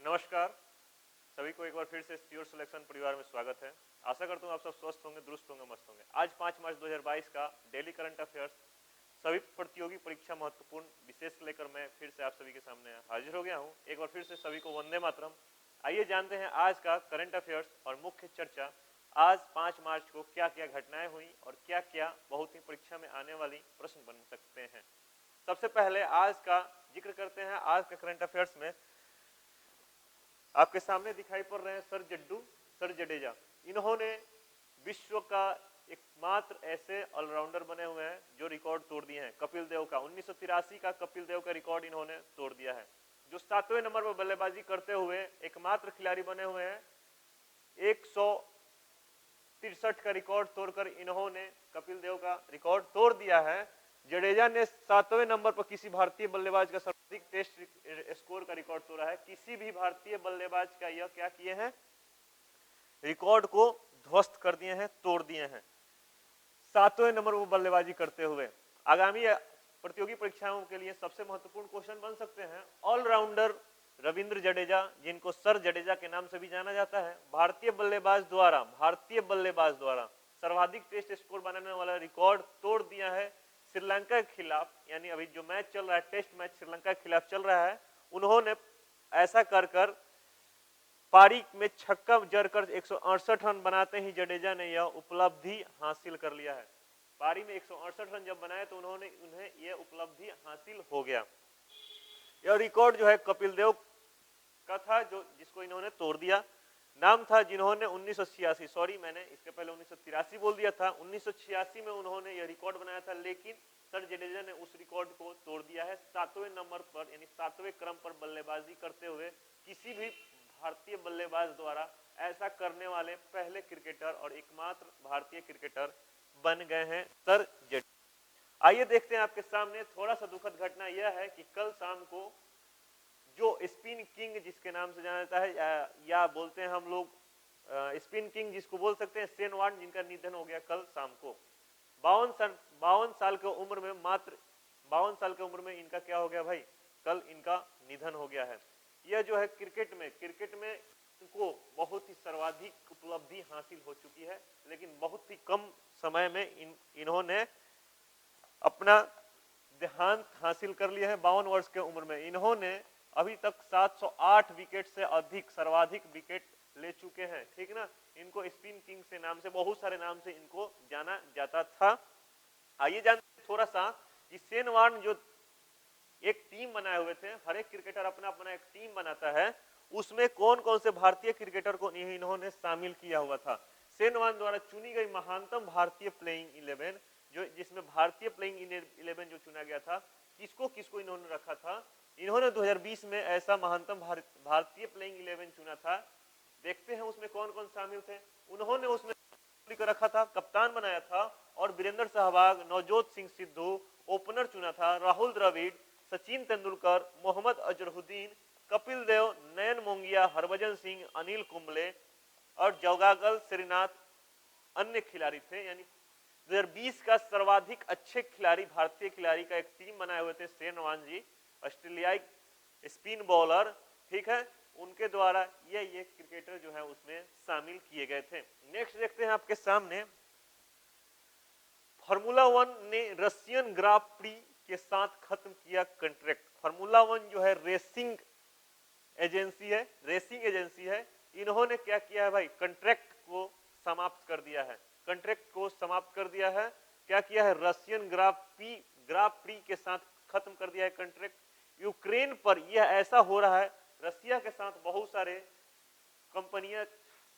नमस्कार सभी को, एक बार फिर से प्योर सिलेक्शन परिवार में स्वागत है। आशा करता हूँ आप सब स्वस्थ होंगे, दुरुस्त होंगे, मस्त होंगे। आज 5 मार्च 2022 का डेली करंट अफेयर्स सभी प्रतियोगी परीक्षा महत्वपूर्ण विशेष लेकर मैं फिर से आप सभी के सामने हाजिर हो गया हूँ। एक बार फिर से सभी को वंदे मातरम। आइए जानते हैं आज का करंट अफेयर्स और मुख्य चर्चा। आज 5 मार्च को क्या क्या घटनाएं हुई और क्या क्या बहुत ही परीक्षा में आने वाली प्रश्न बन सकते हैं। सबसे पहले आज का जिक्र करते हैं। आज के करंट अफेयर्स में आपके सामने दिखाई पड़ रहे हैं सर जडेजा। इन्होंने विश्व का एकमात्र ऐसे ऑलराउंडर बने हुए हैं जो रिकॉर्ड तोड़ दिए हैं। कपिल देव का 1983 का कपिल देव का रिकॉर्ड इन्होंने तोड़ दिया है। जो 7वें नंबर पर बल्लेबाजी करते हुए एकमात्र खिलाड़ी बने हुए हैं। 163 का रिकॉर्ड तोड़कर इन्होंने कपिल देव का रिकॉर्ड तोड़ दिया है। जडेजा ने 7वें नंबर पर किसी भारतीय बल्लेबाज का सर्वाधिक टेस्ट स्कोर का रिकॉर्ड तोड़ा है। किसी भी भारतीय बल्लेबाज का यह क्या किए हैं, रिकॉर्ड को ध्वस्त कर दिए हैं, तोड़ दिए हैं 7वें नंबर पर बल्लेबाजी करते हुए। आगामी प्रतियोगी परीक्षाओं के लिए सबसे महत्वपूर्ण क्वेश्चन बन सकते हैं। ऑलराउंडर रविंद्र जडेजा, जिनको सर जडेजा के नाम से भी जाना जाता है, भारतीय बल्लेबाज द्वारा सर्वाधिक टेस्ट स्कोर बनाने वाला रिकॉर्ड तोड़ दिया है श्रीलंका के खिलाफ। यानी अभी जो मैच चल रहा है, टेस्ट मैच श्रीलंका के खिलाफ चल रहा है, उन्होंने ऐसा कर पारी में छक्का जड़कर 168 रन बनाते ही जडेजा ने यह उपलब्धि हासिल कर लिया है। पारी में 168 रन जब बनाए तो उन्हें यह उपलब्धि हासिल हो गया। यह रिकॉर्ड जो है कपिल देव का था, जिसको इन्होंने तोड़ दिया। नाम था जिन्होंने 1986, सॉरी मैंने इसके पहले 1983 बोल दिया था, 1986 में उन्होंने यह रिकॉर्ड बनाया था, लेकिन सर जडेजा ने उस रिकॉर्ड को तोड़ दिया है। 7वें नंबर पर यानी 7वें क्रम पर बल्लेबाजी करते हुए किसी भी भारतीय बल्लेबाज द्वारा ऐसा करने वाले पहले क्रिकेटर और एकमात्र भारतीय क्रिकेटर बन गए हैं सर जडेजा। आइए देखते हैं आपके सामने। थोड़ा सा दुखद घटना यह है कि कल शाम को जो स्पिन किंग जिसके नाम से जाना जाता है, या बोलते हैं हम लोग स्पिन किंग जिसको बोल सकते हैं, शेन वॉर्न, जिनका निधन हो गया कल शाम को। 52 साल की उम्र में, मात्र 52 साल की उम्र में इनका क्या हो गया भाई, कल इनका निधन हो गया है। यह जो है क्रिकेट में इनको बहुत ही सर्वाधिक उपलब्धि हासिल हो चुकी है, लेकिन बहुत ही कम समय में इन्होंने अपना देहांत हासिल कर लिया है। 52 वर्ष के उम्र में इन्होंने अभी तक 708 विकेट से अधिक सर्वाधिक विकेट ले चुके हैं, ठीक ना। इनको स्पिन किंग से नाम से, बहुत सारे नाम से इनको जाना जाता था। आइए जानते हैं थोड़ा सा कि शेन वॉर्न जो एक टीम बनाए हुए थे, हर एक क्रिकेटर अपना अपना एक टीम बनाता है, उसमें कौन कौन से भारतीय क्रिकेटर को इन्होंने शामिल किया हुआ था। शेन वॉर्न द्वारा चुनी गई महानतम भारतीय प्लेइंग 11, जो जिसमें भारतीय प्लेइंग 11 जो चुना गया था, किसको किसको इन्होंने रखा था। इन्होंने 2020 में ऐसा महानतम भारतीय प्लेइंग 11 चुना था। देखते हैं उसमें कौन कौन शामिल थे। उन्होंने उसमें रखा था, कप्तान बनाया था, और वीरेंद्र सहवाग, नवजोत सिंह सिद्धू, ओपनर चुना था, राहुल द्रविड़, सचिन तेंदुलकर, मोहम्मद अजहरुद्दीन, कपिल देव, नयन मोंगिया, हरभजन सिंह, अनिल कुंबले और जवागल श्रीनाथ अन्य खिलाड़ी थे। यानी 2020 का सर्वाधिक अच्छे खिलाड़ी, भारतीय खिलाड़ी का एक टीम बनाए हुए थे शेन वॉर्न जी, ऑस्ट्रेलियाई स्पिन बॉलर, ठीक है। उनके द्वारा ये क्रिकेटर जो है उसमें शामिल किए गए थे। नेक्स्ट देखते हैं आपके सामने। फार्मूला 1 ने रशियन ग्रां प्री के साथ खत्म किया कॉन्ट्रैक्ट। फार्मूला 1 जो है रेसिंग एजेंसी है, इन्होंने क्या किया है भाई, कॉन्ट्रैक्ट को समाप्त कर दिया है। क्या किया है, रशियन ग्रां प्री के साथ खत्म कर दिया है कॉन्ट्रैक्ट। यूक्रेन पर यह ऐसा हो रहा है, रशिया के साथ बहुत सारे कंपनियां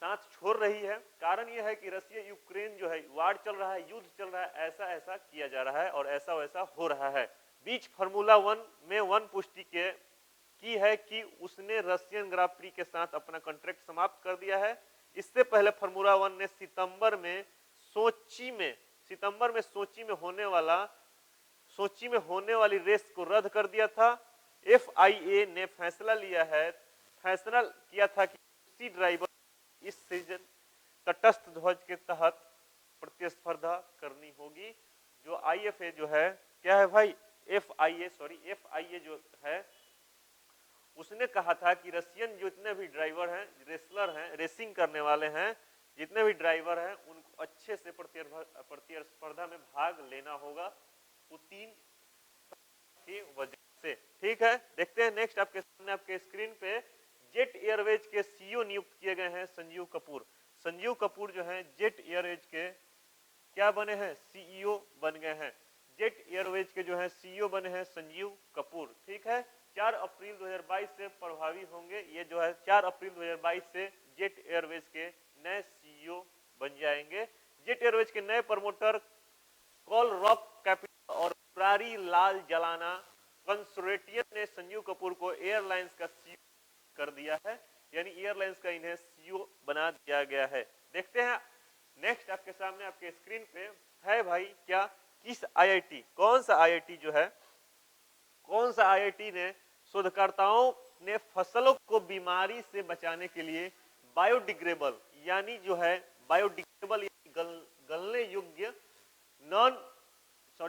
साथ छोड़ रही है। कारण यह है कि रशिया यूक्रेन जो है वार चल रहा है, युद्ध चल रहा है, ऐसा किया जा रहा है और ऐसा वैसा हो रहा है। बीच फार्मूला 1 में पुष्टि की है कि उसने रशियन ग्रां प्री के साथ अपना कॉन्ट्रैक्ट समाप्त कर दिया है। इससे पहले फार्मूला 1 ने सितंबर में सोची में होने वाली रेस को रद्द कर दिया था। FIA ने फैसला किया था कि उसी ड्राइवर इस सीजन तटस्थ ध्वज के तहत प्रतिस्पर्धा करनी होगी। जो IFA जो है, क्या है भाई, FIA जो है उसने कहा था कि रशियन जितने भी ड्राइवर हैं, रेसलर हैं, रेसिंग करने वाले हैं, जितने भी ड्राइवर हैं, उनको अच्छे से प्रतिस्पर्धा में भाग लेना होगा पुतिन की वजह से। ठीक है, देखते हैं नेक्स्ट आपके सामने आपके स्क्रीन पे जेट एयरवेज के सीईओ नियुक्त किए गए हैं संजीव कपूर। संजीव कपूर जो हैं जेट एयरवेज के क्या बने हैं, सीईओ बन गए हैं। जेट एयरवेज के जो है सीईओ बने हैं संजीव कपूर। ठीक है, 4 अप्रैल 2022 से प्रभावी होंगे। ये जो है 4 अप्रैल 2022 से जेट एयरवेज के नए सीईओ बन जाएंगे। जेट एयरवेज के नए प्रमोटर कॉल रॉक कैपिटल और प्रारी लाल जलाना कंसोर्टियम ने संजीव कपूर को एयरलाइंस का सीईओ कर दिया है, यानी एयरलाइंस का इन्हें सीईओ बना दिया गया है। देखते हैं नेक्स्ट आपके सामने आपके स्क्रीन पे है भाई, क्या किस आईआईटी, कौन सा आईआईटी जो है, कौन सा आईआईटी ने शोधकर्ताओं ने फसलों को बीमारी से बचाने के लिए बायोडिग्रेडेबल यानी जो है बायोडिग्रेडेबल गलने योग्य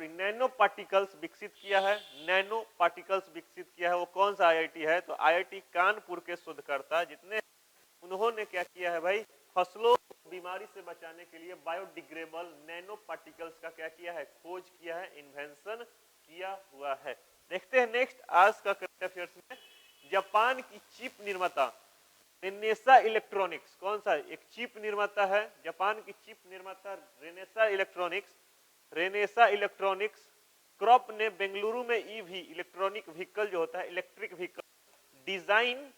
नैनो पार्टिकल्स विकसित किया है। नैनो पार्टिकल्स विकसित किया है, वो कौन सा आईआईटी है, तो आईआईटी कानपुर के शोधकर्ता जितने उन्होंने क्या किया है भाई, फसलों को बीमारी से बचाने के लिए बायोडिग्रेडेबल नैनो पार्टिकल्स का क्या किया है, खोज किया है, इन्वेंशन किया हुआ है। देखते हैं नेक्स्ट आज का करंट अफेयर्स में, जापान की चिप निर्माता रेनेसा इलेक्ट्रॉनिक्स, कौन सा एक चिप निर्माता है, जापान की चिप निर्माता रेनेसा इलेक्ट्रॉनिक्स क्रॉप ने बेंगलुरु में ईवी इलेक्ट्रॉनिक व्हीकल जो होता है, इलेक्ट्रिक व्हीकल डिजाइन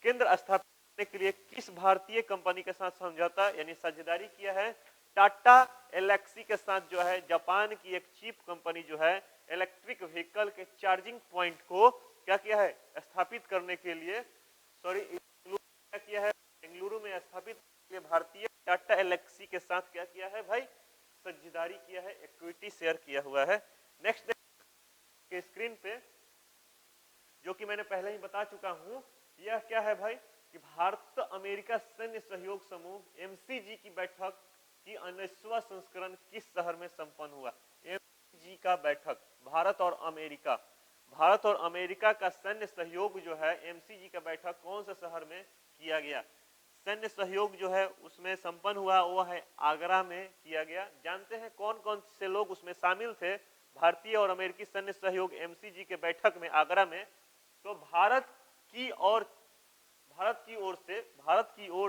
केंद्र स्थापित करने के लिए किस भारतीय कंपनी के साथ समझौता यानी साझेदारी किया है, टाटा एलेक्सी के साथ जो है जापान की एक चिप कंपनी जो है इलेक्ट्रिक व्हीकल के चार्जिंग पॉइंट को क्या किया है, स्थापित करने के लिए, क्या किया है, बेंगलुरु में स्थापित करने के लिए भारतीय टाटा एलेक्सी के साथ क्या किया है भाई, साझेदारी किया है, इक्विटी शेयर किया हुआ है। नेक्स्ट के स्क्रीन पे जो कि मैंने पहले ही बता चुका हूं, यह क्या है भाई कि भारत अमेरिका सैन्य सहयोग समूह एमसीजी की बैठक की 19वां संस्करण किस शहर में संपन्न हुआ। एमसीजी का बैठक भारत और अमेरिका का सैन्य सहयोग जो है एमसीजी का बैठक कौन से शहर में किया गया, सैन्य सहयोग जो है उसमें संपन्न हुआ वो है आगरा में किया गया। जानते हैं कौन कौन से लोग उसमें शामिल थे, भारतीय और अमेरिकी सैन्य सहयोग एमसीजी के बैठक में आगरा में, तो भारत की ओर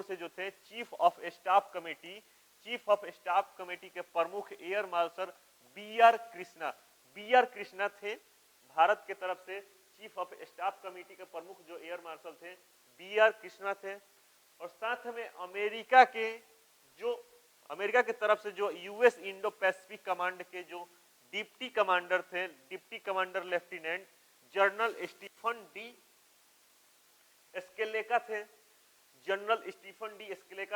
से जो थे चीफ ऑफ स्टाफ कमेटी के प्रमुख air marshal B R Krishna थे। भारत के तरफ से चीफ ऑफ स्टाफ कमेटी के प्रमुख जो एयर मार्शल थे बी आर कृष्णा थे, और साथ में अमेरिका की तरफ से जो यूएस इंडो पैसिफिक कमांड के जो डिप्टी कमांडर थे, deputy commander lieutenant general Stephen D एस्केलेका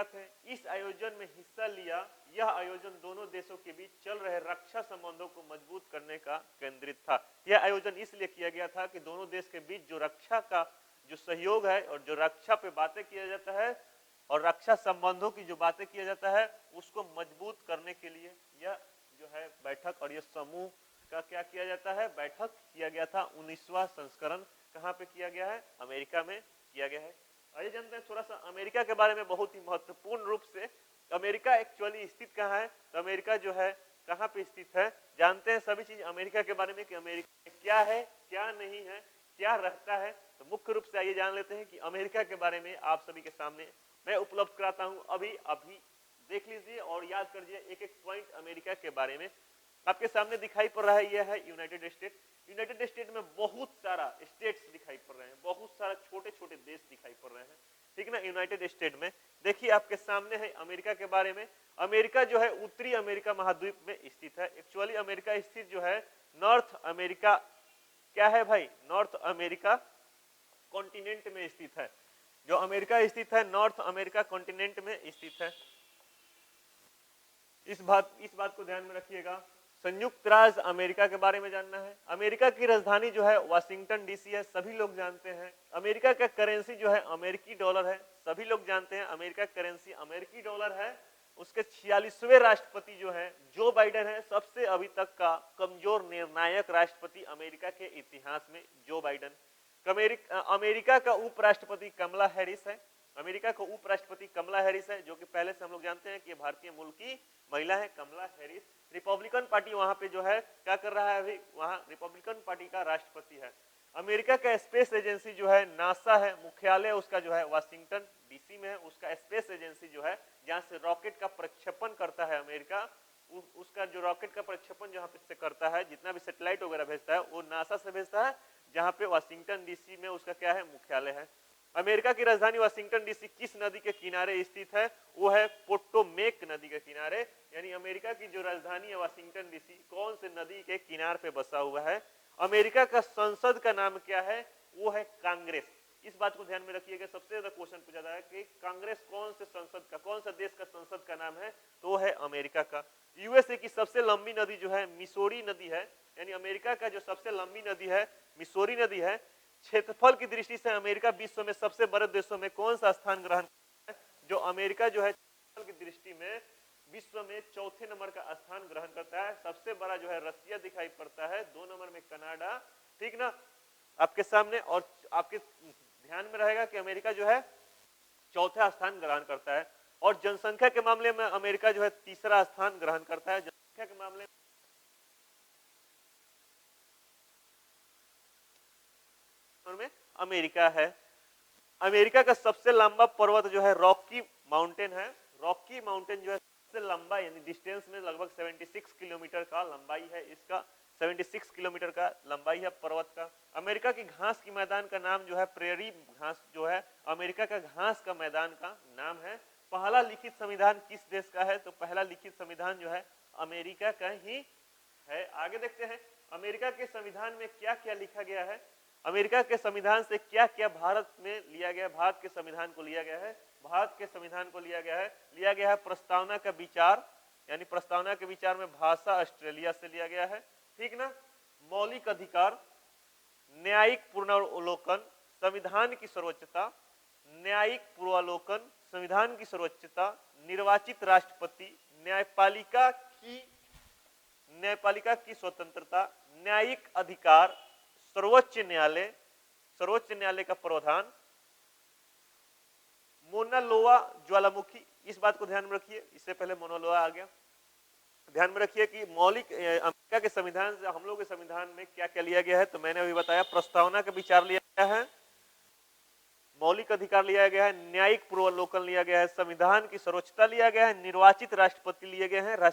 थे, इस आयोजन में हिस्सा लिया। यह आयोजन दोनों देशों के बीच चल रहे रक्षा संबंधों को मजबूत करने का केंद्रित था। यह आयोजन इसलिए किया गया था कि दोनों देश के बीच जो रक्षा का जो सहयोग है और जो रक्षा पे बातें किया जाता है और रक्षा संबंधों की जो बातें किया जाता है उसको मजबूत करने के लिए यह जो है बैठक और यह समूह का क्या किया जाता है, बैठक किया गया था। 19वां संस्करण कहाँ पे किया गया है, अमेरिका में किया गया है। आइए जानते हैं थोड़ा सा अमेरिका के बारे में, बहुत ही महत्वपूर्ण रूप से अमेरिका एक्चुअली स्थित कहाँ है, तो अमेरिका जो है कहाँ पे स्थित है, जानते हैं सभी चीज अमेरिका के बारे में कि अमेरिका में क्या है, क्या नहीं है, क्या रहता है। तो मुख्य रूप से आइए जान लेते हैं कि अमेरिका के बारे में आप सभी के सामने मैं उपलब्ध कराता हूं, अभी देख लीजिए और याद कर लीजिए एक एक पॉइंट अमेरिका के बारे में। आपके सामने दिखाई पड़ रहा है, यह है यूनाइटेड स्टेट में बहुत सारा स्टेट्स दिखाई पड़ रहे हैं, बहुत सारा छोटे छोटे देश दिखाई पड़ रहे हैं, ठीक ना। यूनाइटेड स्टेट में देखिए आपके सामने है अमेरिका के बारे में। अमेरिका जो है उत्तरी अमेरिका महाद्वीप में स्थित है। एक्चुअली अमेरिका स्थित जो है नॉर्थ अमेरिका, क्या है भाई, नॉर्थ अमेरिका कॉन्टिनेंट में स्थित है। जो अमेरिका स्थित है नॉर्थ अमेरिका कॉन्टिनेंट में स्थित है। इस बात को ध्यान में रखिएगा। संयुक्त राज्य अमेरिका के बारे में जानना है। अमेरिका की राजधानी जो है वाशिंगटन डीसी है, सभी लोग जानते हैं। अमेरिका का करेंसी जो है अमेरिकी डॉलर है, सभी लोग जानते हैं अमेरिका करेंसी अमेरिकी डॉलर है। उसके 46वें राष्ट्रपति जो है जो बाइडेन है, सबसे अभी तक का कमजोर निर्णायक राष्ट्रपति अमेरिका के इतिहास में जो बाइडेन। अमेरिका का उपराष्ट्रपति कमला हैरिस है। अमेरिका का उपराष्ट्रपति कमला हैरिस है, जो कि पहले से हम लोग जानते हैं कि भारतीय मूल की महिला है कमला हैरिस। रिपब्लिकन पार्टी वहां पे जो है क्या कर रहा है, अभी वहां रिपब्लिकन पार्टी का राष्ट्रपति है। अमेरिका का स्पेस एजेंसी जो है नासा है, मुख्यालय उसका जो है वाशिंगटन डीसी में है। उसका स्पेस एजेंसी जो है जहां से रॉकेट का प्रक्षेपण करता है अमेरिका, उसका जो रॉकेट का प्रक्षेपण जहां पे से करता है, जितना भी सैटेलाइट वगैरह भेजता है वो नासा से भेजता है, जहां पे वाशिंगटन डीसी में उसका क्या है, मुख्यालय है। अमेरिका की राजधानी वाशिंगटन डीसी किस नदी के किनारे स्थित है, वो है पोटोमेक नदी के किनारे। यानी अमेरिका की जो राजधानी है वाशिंगटन डीसी कौन से नदी के किनारे पे बसा हुआ है। अमेरिका का संसद का नाम क्या है, वो है कांग्रेस। इस बात को ध्यान में रखिएगा, सबसे ज्यादा क्वेश्चन पूछा जाता है कि कांग्रेस कौन से संसद का, कौन सा देश का संसद का नाम है, तो है अमेरिका का। यूएसए की सबसे लंबी नदी जो है मिसोरी नदी है। यानी अमेरिका का जो सबसे लंबी नदी है मिसोरी नदी है। क्षेत्रफल की दृष्टि से अमेरिका विश्व में सबसे बड़े देशों में कौन सा स्थान ग्रहण करता है, जो अमेरिका जो है क्षेत्रफल की दृष्टि में विश्व में चौथे नंबर का स्थान ग्रहण करता है। सबसे बड़ा जो है रसिया दिखाई पड़ता है, 2 नंबर में कनाडा, ठीक ना, आपके सामने। और आपके ध्यान में रहेगा कि अमेरिका जो है चौथा स्थान ग्रहण करता है। और जनसंख्या के मामले में अमेरिका जो है तीसरा स्थान ग्रहण करता है। जनसंख्या के मामले में अमेरिका है। अमेरिका का सबसे लंबा पर्वत जो है रॉकी माउंटेन है। रॉकी माउंटेन जो है सबसे लंबा, यानी डिस्टेंस में लगभग 76 किलोमीटर का लंबाई है इसका, 76 किलोमीटर का लंबाई है पर्वत का। अमेरिका की घास की मैदान का नाम जो है प्रेरी घास जो है अमेरिका का घास का मैदान का नाम है। पहला लिखित संविधान किस देश का है, तो पहला लिखित संविधान जो है अमेरिका का ही है। आगे देखते हैं अमेरिका के संविधान में क्या क्या लिखा गया है। अमेरिका के संविधान से क्या क्या भारत में लिया गया, भारत के संविधान को लिया गया है। भारत के संविधान को लिया गया है प्रस्तावना का विचार, यानी प्रस्तावना के विचार में भाषा ऑस्ट्रेलिया से लिया गया है, ठीक ना। मौलिक अधिकार, न्यायिक पूर्वावलोकन, संविधान की सर्वोच्चता, न्यायिक पूर्वावलोकन, संविधान की सर्वोच्चता, निर्वाचित राष्ट्रपति, न्यायपालिका की स्वतंत्रता, न्यायिक अधिकार, सर्वोच्च न्यायालय का प्रावधान, मोना लोआ ज्वालामुखी। इस बात को ध्यान में रखिए, इससे पहले मोना लोआ आ गया। ध्यान में रखिए कि मौलिक अमेरिका के संविधान से हम लोग के संविधान में क्या क्या लिया गया है, तो मैंने अभी बताया प्रस्तावना का विचार लिया गया है, मौलिक अधिकार लिया गया है, न्यायिक पूर्वावलोकन लिया गया है, संविधान की सर्वोच्चता लिया गया है, निर्वाचित राष्ट्रपति लिए गए हैं,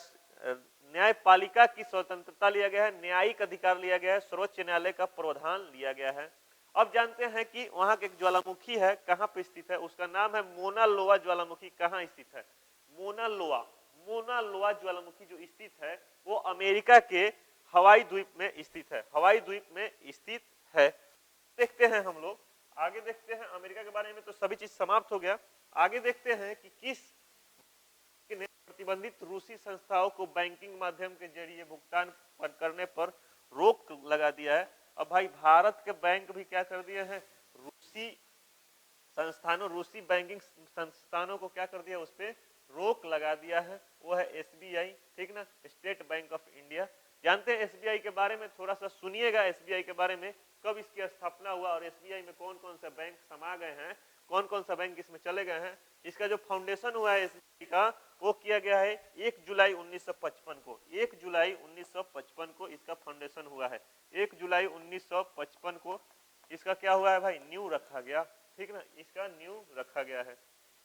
न्यायपालिका की स्वतंत्रता लिया गया है, न्यायिक अधिकार लिया गया है, सर्वोच्च न्यायालय का प्रावधान लिया गया है। अब जानते हैं कि वहां के ज्वालामुखी है कहां पे स्थित है, उसका नाम है मोना लोआ ज्वालामुखी। कहां स्थित है, मोना लोआ ज्वालामुखी जो स्थित है वो अमेरिका के हवाई द्वीप में स्थित है, हवाई द्वीप में स्थित है। देखते हैं हम लोग आगे, देखते हैं अमेरिका के बारे में तो सभी चीज समाप्त हो गया। आगे देखते हैं कि किस ने प्रतिबंधित रूसी संस्थाओं को बैंकिंग माध्यम के जरिए भुगतान करने पर रोक लगा दिया है। अब भाई भारत के बैंक भी क्या कर दिए हैं, रूसी संस्थानों, रूसी बैंकिंग संस्थानों को क्या कर दिया, उस पर रोक लगा दिया है। वो है एसबीआई, ठीक ना, स्टेट बैंक ऑफ इंडिया। जानते हैं एसबीआई के बारे में, थोड़ा सा सुनिएगा एसबीआई के बारे में, कब इसकी स्थापना हुआ और एसबीआई में कौन कौन से बैंक समा गए हैं, कौन कौन सा बैंक इसमें चले गए हैं। इसका जो फाउंडेशन हुआ है एसबीआई का वो किया गया है 1 जुलाई 1955 को, 1 जुलाई 1955 को इसका फाउंडेशन हुआ है। 1 जुलाई 1955 को इसका क्या हुआ है भाई, न्यू रखा गया, ठीक ना, इसका न्यू रखा गया है।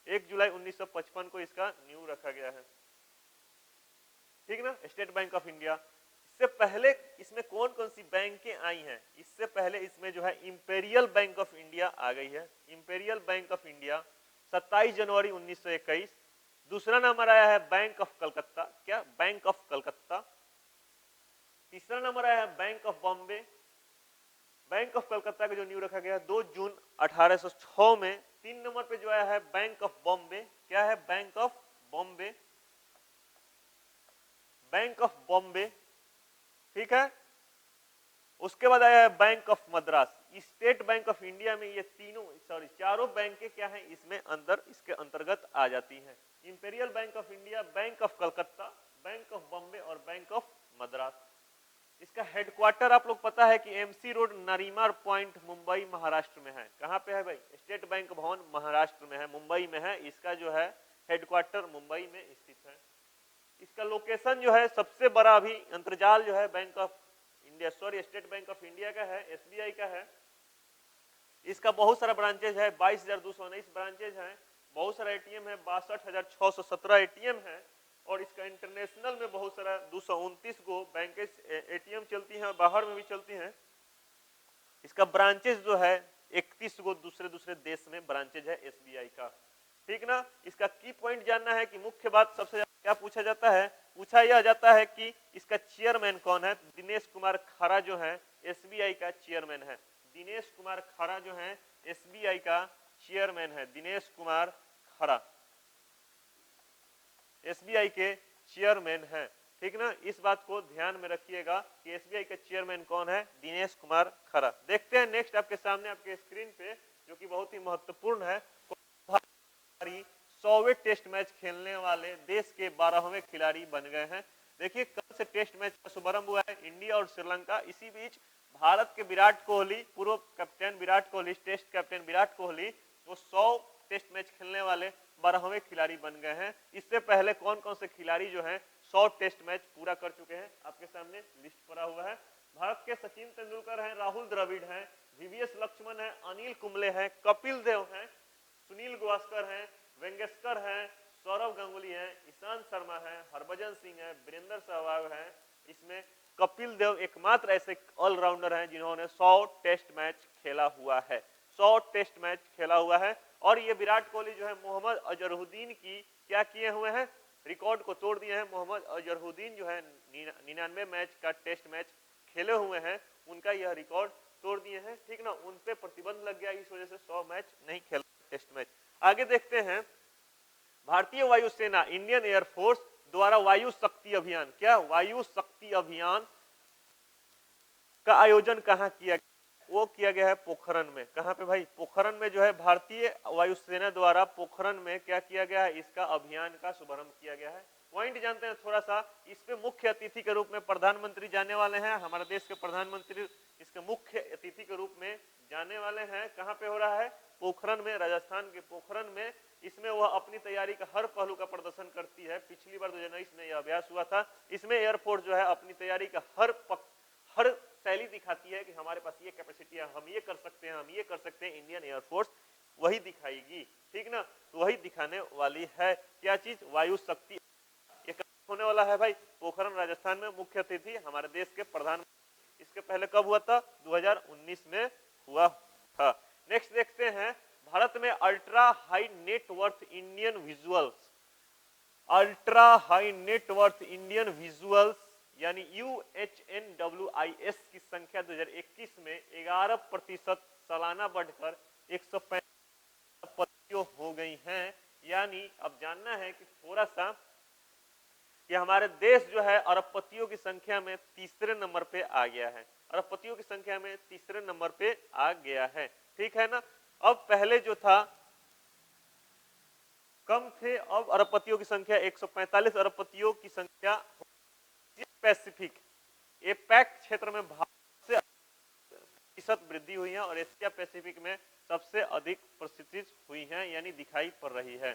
1 जुलाई 1955 को इसका न्यू रखा गया है, ठीक ना, स्टेट बैंक ऑफ इंडिया। इससे पहले इसमें कौन कौन सी बैंकें आई हैं, इससे पहले इसमें जो है इंपेरियल बैंक ऑफ इंडिया आ गई है। इंपेरियल बैंक ऑफ इंडिया 27 जनवरी 1921। दूसरा नंबर आया है बैंक ऑफ कलकत्ता, क्या, बैंक ऑफ कलकत्ता। तीसरा नंबर आया है bank of Bombay. Bank of Calcutta का जो न्यू रखा गया 2 जून 1806 में। 3 नंबर पे जो आया है बैंक ऑफ बॉम्बे, क्या है, bank of Bombay, bank of Bombay, ठीक है। उसके बाद आया है bank of Madras. State bank of India में ये चारों बैंकें क्या है, इसमें अंदर इसके अंतर्गत आ जाती हैं। Imperial bank of India, bank of Calcutta, bank of Bombay और बैंक ऑफ मद्रास। इसका हेडक्वार्टर आप लोग पता है कि MC road Nariman point Mumbai Maharashtra में है। कहां पे है भाई? स्टेट बैंक भवन महाराष्ट्र में है, मुंबई में है। इसका जो है हेडक्वार्टर मुंबई में स्थित है। इसका लोकेशन जो है सबसे बड़ा अभी अंतरजाल जो है bank of India, sorry state bank of India का है, एसबीआई का है। इसका बहुत सारा ब्रांचेज है, 22,219 ब्रांचेज हैं, बहुत सारा एटीएम है, 62,617 एटीएम है। और इसका इंटरनेशनल में बहुत सारा 229 गो बैंकेज एटीएम चलती हैं, बाहर में भी चलती हैं। इसका ब्रांचेज जो है 31 गो दूसरे देश में ब्रांचेज है एसबीआई का। ठीक ना। इसका की पॉइंट जानना है कि मुख्य बात सबसे ज्यादा क्या पूछा जाता है? पूछा यह जाता है कि इसका चेयरमैन कौन है। दिनेश कुमार खरा जो है एसबीआई का चेयरमैन है। दिनेश कुमार खरा जो है एसबीआई का चेयरमैन है। दिनेश कुमार खरा एसबीआई के चेयरमैन है। ठीक ना। इस बात को ध्यान में रखिएगा कि एसबीआई का चेयरमैन कौन है? दिनेश कुमार खरा। देखते हैं नेक्स्ट आपके सामने आपके स्क्रीन पे, जो कि बहुत ही महत्वपूर्ण है। 100वें टेस्ट मैच खेलने वाले देश के 12वें खिलाड़ी बन गए हैं। देखिए कल से टेस्ट मैच का शुभारंभ हुआ है, इंडिया और श्रीलंका। इसी बीच भारत के विराट कोहली, पूर्व captain Virat Kohli, test captain Virat Kohli, वो 100 टेस्ट मैच खेलने वाले 12वें खिलाड़ी बन गए हैं। इससे पहले कौन कौन से खिलाड़ी जो हैं 100 टेस्ट मैच पूरा कर चुके हैं, आपके सामने लिस्ट पड़ा हुआ है। भारत के सचिन तेंदुलकर हैं, राहुल द्रविड़ हैं, वीवीएस लक्ष्मण हैं, अनिल कुंबले हैं, कपिल देव हैं, सुनील गावस्कर हैं, वेंगसरकर हैं, सौरव गांगुली हैं, ईशांत शर्मा हैं, हरभजन सिंह हैं, वीरेंद्र सहवाग हैं। इसमें कपिल देव एकमात्र ऐसे ऑलराउंडर हैं जिन्होंने 100 टेस्ट मैच खेला हुआ है। 100 टेस्ट मैच खेला हुआ है। और ये विराट कोहली जो है मोहम्मद अजहरुद्दीन की क्या किए हुए हैं? रिकॉर्ड को तोड़ दिए हैं। मोहम्मद अजहरुद्दीन जो है 99 मैच का टेस्ट मैच खेले हुए हैं, उनका यह रिकॉर्ड तोड़ दिए हैं। ठीक ना। उन पे प्रतिबंध लग गया, इस वजह से 100 मैच नहीं खेल टेस्ट मैच। आगे देखते हैं, भारतीय वायुसेना इंडियन एयरफोर्स द्वारा वायु शक्ति अभियान, क्या वायु शक्ति अभियान का आयोजन कहां किया गया? वो किया गया है पोखरण में। कहां पे भाई? पोखरण में जो है भारतीय वायुसेना द्वारा पोखरण में क्या किया गया है? इसका अभियान का शुभारंभ किया गया है। पॉइंट जानते हैं थोड़ा सा। इस पे मुख्य अतिथि के रूप में प्रधानमंत्री जाने वाले हैं। हमारे देश के प्रधानमंत्री इसके मुख्य अतिथि के रूप में जाने वाले हैं। कहां पे हो रहा है? पोखरण में, राजस्थान के पोखरण में। इसमें वह अपनी तैयारी का हर पहलू का प्रदर्शन करती है। पिछली बार 2019 में यह अभ्यास हुआ था। इसमें एयरफोर्स जो है अपनी तैयारी का हर शैली दिखाती है कि हमारे पास ये कैपेसिटी है, हम ये कर सकते हैं, हम ये कर सकते हैं। इंडियन एयरफोर्स वही दिखाएगी। ठीक ना। तो वही दिखाने वाली है। क्या चीज? वायु शक्ति। ये होने वाला है भाई पोखरण राजस्थान में। मुख्य अतिथि हमारे देश के प्रधानमंत्री। इसके पहले कब हुआ था? 2019 में हुआ था। नेक्स्ट देखते हैं, भारत में ultra high net worth Indian visuals, ultra high net worth Indian visuals यानी UHNWIS की संख्या 2021 में 11% सालाना बढ़कर 135 हो गई हैं। यानी अब जानना है कि थोड़ा सा कि हमारे देश जो है अरबपतियों की संख्या में तीसरे नंबर पे आ गया है। अरबपतियों की संख्या में तीसरे नंबर पे आ गया है। ठीक है ना। अब पहले जो था कम थे, अब अरबपतियों की संख्या 145 अरबपतियों की संख्या। पैसिफिक एपैक क्षेत्र में भारत से प्रतिशत वृद्धि हुई है और एशिया पैसिफिक में सबसे अधिक प्रसिद्धि हुई है, यानी दिखाई पड़ रही है।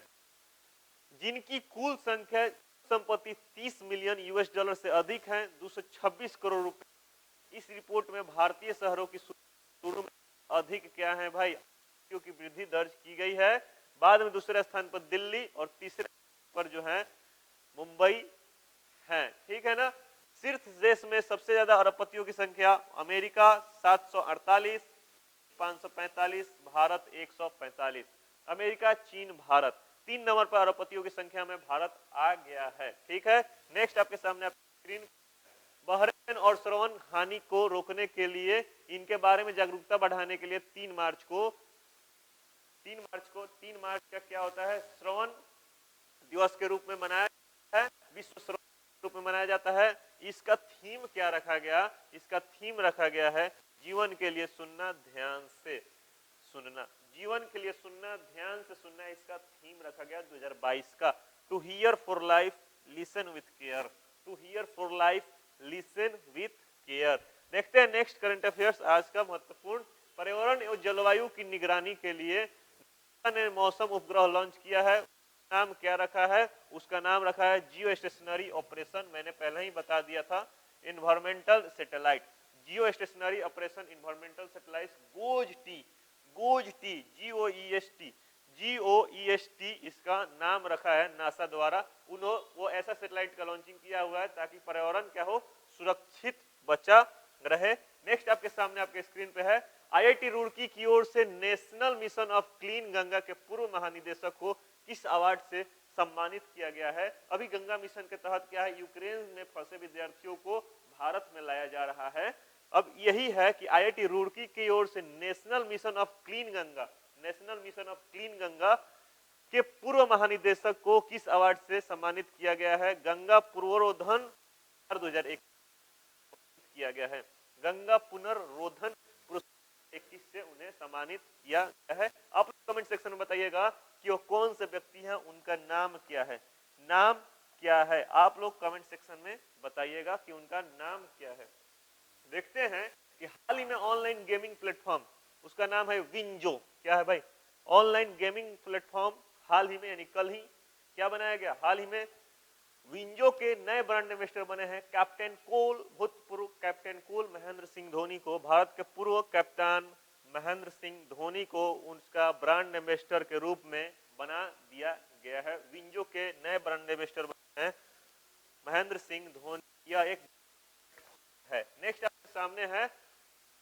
जिनकी कुल संख्या संपत्ति 30 मिलियन यूएस डॉलर से अधिक है, 226 करोड़ रुपए। इस रिपोर्ट में भारतीय शहरों की शुरू में अधिक क्या है भाई? क्योंकि वृद्धि दर्ज की गई है। बाद में दूसरे स्थान पर दिल्ली और तीसरे पर जो है मुंबई है। ठीक है ना। शीर्ष देश में सबसे ज्यादा अरबपतियों की संख्या अमेरिका 748, 545, भारत 145। अमेरिका, चीन, भारत 3 नंबर पर अरबपतियों की संख्या में भारत आ गया है। ठीक है। नेक्स्ट आपके सामने स्क्रीन, बहरेन और श्रवण हानि को रोकने के लिए, इनके बारे में जागरूकता बढ़ाने के लिए 3 मार्च का क्या होता है? श्रवण दिवस के रूप में मनाया जाता है, विश्व श्रवण रूप में मनाया जाता है। इसका थीम क्या रखा गया? इसका थीम रखा गया है जीवन के लिए सुनना, ध्यान से सुनना। जीवन के लिए सुनना, ध्यान से सुनना, इसका थीम रखा गया 2022 का। To hear for life, listen with care. To hear for life, listen with care. देखते हैं नेक्स्ट करंट अफेयर्स आज का महत्वपूर्ण। पर्यावरण एवं जलवायु की निगरानी के लिए ने मौसम उपग्रह लॉन्च किया है, नाम क्या रखा है? उसका नाम रखा है जियो स्टेशनरी ऑपरेशन। मैंने पहले ही बता दिया था, इन्वायरमेंटल सैटेलाइट, जियो stationery operation environmental satellite goes T GOEST इसका नाम रखा है नासा द्वारा। वो ऐसा सैटेलाइट का लॉन्चिंग किया हुआ है ताकि पर्यावरण क्या हो, सुरक्षित बचा रहे। नेक्स्ट आपके सामने आपके स्क्रीन पे है, IIT रुड़की की ओर से national mission of clean Ganga के पूर्व महानिदेशक को किस अवार्ड से सम्मानित किया गया है? अभी गंगा मिशन के तहत क्या है, यूक्रेन में फंसे विद्यार्थियों को भारत में लाया जा रहा है। अब यही है कि IIT रुड़की की ओर से national mission of clean Ganga के पूर्व महानिदेशक को किस अवार्ड से सम्मानित किया गया है? गंगा पुनरोधन 2021 किया गया है। गंगा पुनर्रोधन 21 से उन्हें सम्मानित किया गया है। आप कमेंट सेक्शन में बताइएगा कि वो कौन से व्यक्ति हैं, उनका नाम क्या है, नाम क्या है? आप लोग कमेंट सेक्शन में बताइएगा कि उनका नाम क्या है। देखते हैं कि हाल ही में ऑनलाइन गेमिंग प्लेटफॉर्म, उसका नाम है विंजो। क्या है भाई? ऑनलाइन गेमिंग प्लेटफॉर्म हाल ही में यानी कल ही क्या बनाया गया? हाल ही में विंजो के नए ब्रांड एम्बेसडर बने हैं कैप्टन कोल, भूतपूर्व कैप्टन कोल महेंद्र सिंह धोनी को, भारत के पूर्व कप्तान महेंद्र सिंह धोनी को उनका ब्रांड एम्बेसडर के रूप में बना दिया गया है। विंजो के नए ब्रांड एम्बेसडर बने हैं महेंद्र सिंह धोनी। यह एक है। नेक्स्ट आपके सामने है,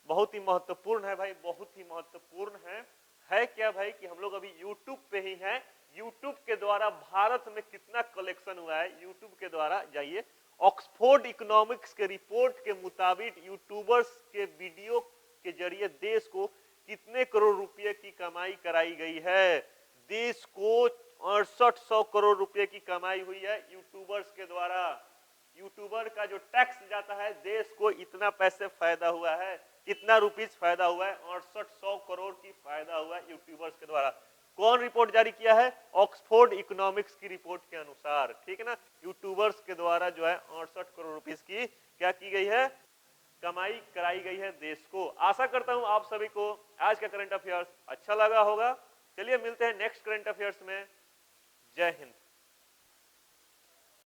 बहुत ही महत्वपूर्ण है भाई, बहुत ही महत्वपूर्ण है क्या भाई कि हम लोग अभी YouTube पे ही हैं। YouTube के द्वारा भारत में कितना कलेक्शन हुआ है, YouTube के द्वारा जाइए, ऑक्सफोर्ड इकोनॉमिक्स के रिपोर्ट के मुताबिक यूट्यूबर्स के वीडियो के जरिए देश को कितने करोड़ रुपए की कमाई कराई गई है? देश को 6800 करोड़ रुपए की कमाई हुई है यूट्यूबर्स के द्वारा। यूट्यूबर का जो टैक्स जाता है, देश को इतना पैसे फायदा हुआ है, कितना रुपीस फायदा हुआ है? 6800 करोड़ की फायदा हुआ है यूट्यूबर्स के द्वारा। कौन रिपोर्ट जारी किया है? ऑक्सफोर्ड इकोनॉमिक्स की रिपोर्ट के अनुसार, ठीक है ना। यूट्यूबर्स के द्वारा जो है 68 करोड़ रुपीस की क्या की गई है? कमाई कराई गई है देश को। आशा करता हूं आप सभी को आज का करंट अफेयर्स अच्छा लगा होगा। चलिए मिलते हैं नेक्स्ट करंट अफेयर्स में। जय हिंद।